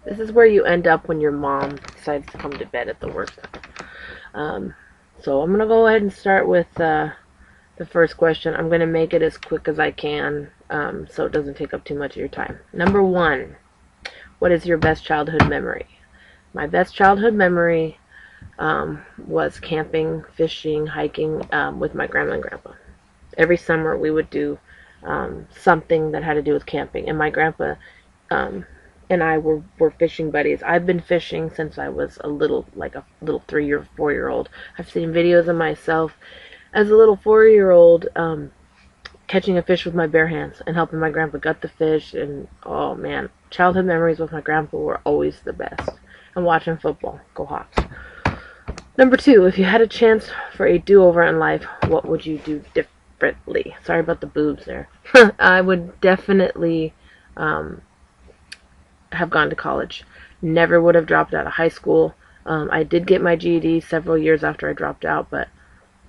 This is where you end up when your mom decides to come to bed at the worst time. So I'm going to go ahead and start with the first question. I'm going to make it as quick as I can so it doesn't take up too much of your time. Number 1, what is your best childhood memory? My best childhood memory was camping, fishing, hiking with my grandma and grandpa. Every summer we would do something that had to do with camping, and my grandpa and I were fishing buddies. I've been fishing since I was a little 3 or 4 year old. I've seen videos of myself as a little 4 year old catching a fish with my bare hands and helping my grandpa gut the fish. And oh man, childhood memories with my grandpa were always the best. And watching football. Go Hawks. Number 2, if you had a chance for a do-over in life, what would you do differently? Sorry about the boobs there. I would definitely have gone to college. Never would have dropped out of high school. I did get my GED several years after I dropped out, but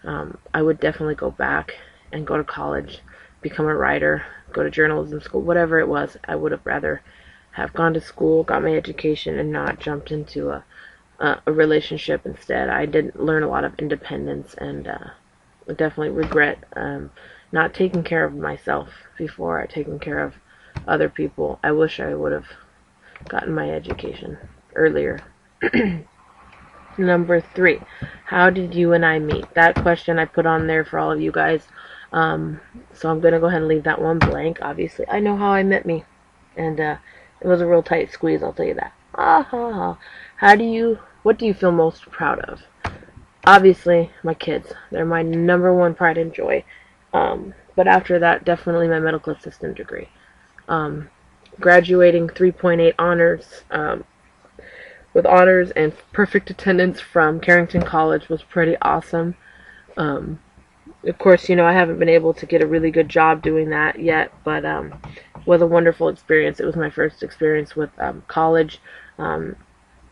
I would definitely go back and go to college, become a writer, go to journalism school, whatever it was. I would have rather have gone to school, got my education, and not jumped into a relationship instead. I didn't learn a lot of independence, and I definitely regret not taking care of myself before I taking care of other people. I wish I would have gotten my education earlier. Number 3, how did you and I meet? That question I put on there for all of you guys. So I'm going to go ahead and leave that one blank. Obviously, I know how I met me. And it was a real tight squeeze, I'll tell you that. What do you feel most proud of? Obviously, my kids. They're my number 1 pride and joy. But after that, definitely my medical assistant degree. Graduating 3.8 honors, with honors and perfect attendance from Carrington College was pretty awesome. Of course, I haven't been able to get a really good job doing that yet, but it was a wonderful experience. It was my first experience with college, and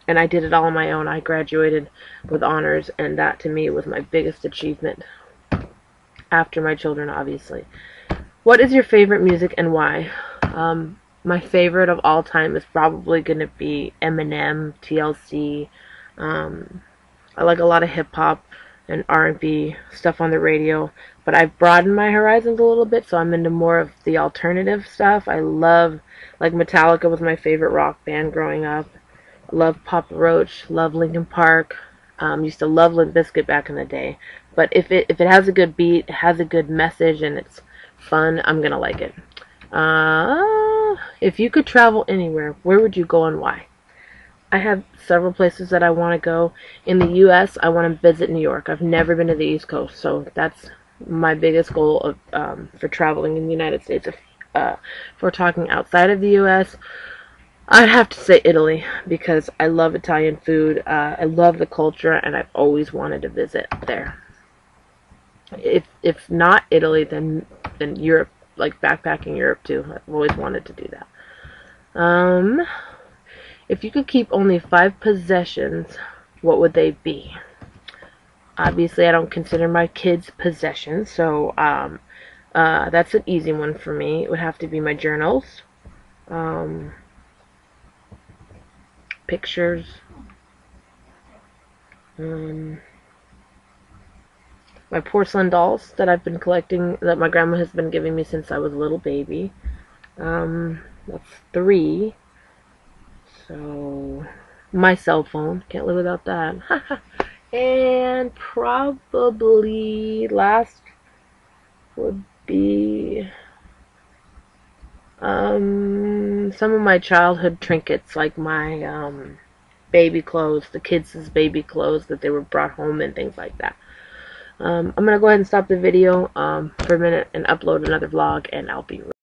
I did it all on my own. I graduated with honors, and that to me was my biggest achievement after my children, obviously. What is your favorite music and why? My favorite of all time is probably going to be Eminem, TLC. I like a lot of hip-hop and R&B stuff on the radio, but I've broadened my horizons a little bit, so I'm into more of the alternative stuff. I love, Metallica was my favorite rock band growing up. I love Papa Roach, love Linkin Park. Used to love Limp Bizkit back in the day. But if it has a good beat, has a good message, and it's fun, I'm gonna like it. If you could travel anywhere, where would you go and why? I have several places that I want to go. In the U.S., I want to visit New York. I've never been to the East Coast, so that's my biggest goal for traveling in the United States. If we're talking outside of the U.S., I'd have to say Italy, because I love Italian food. I love the culture, and I've always wanted to visit there. If not Italy, then Europe, like backpacking Europe too. I've always wanted to do that. If you could keep only 5 possessions, what would they be? Obviously, I don't consider my kids possessions, so that's an easy one for me. It would have to be my journals, pictures, my porcelain dolls that I've been collecting, that my grandma has been giving me since I was a little baby. That's 3. So, my cell phone. Can't live without that. And probably last would be some of my childhood trinkets, like my baby clothes, the kids' baby clothes that they were brought home and things like that. I'm going to go ahead and stop the video for a minute and upload another vlog, and I'll be right back.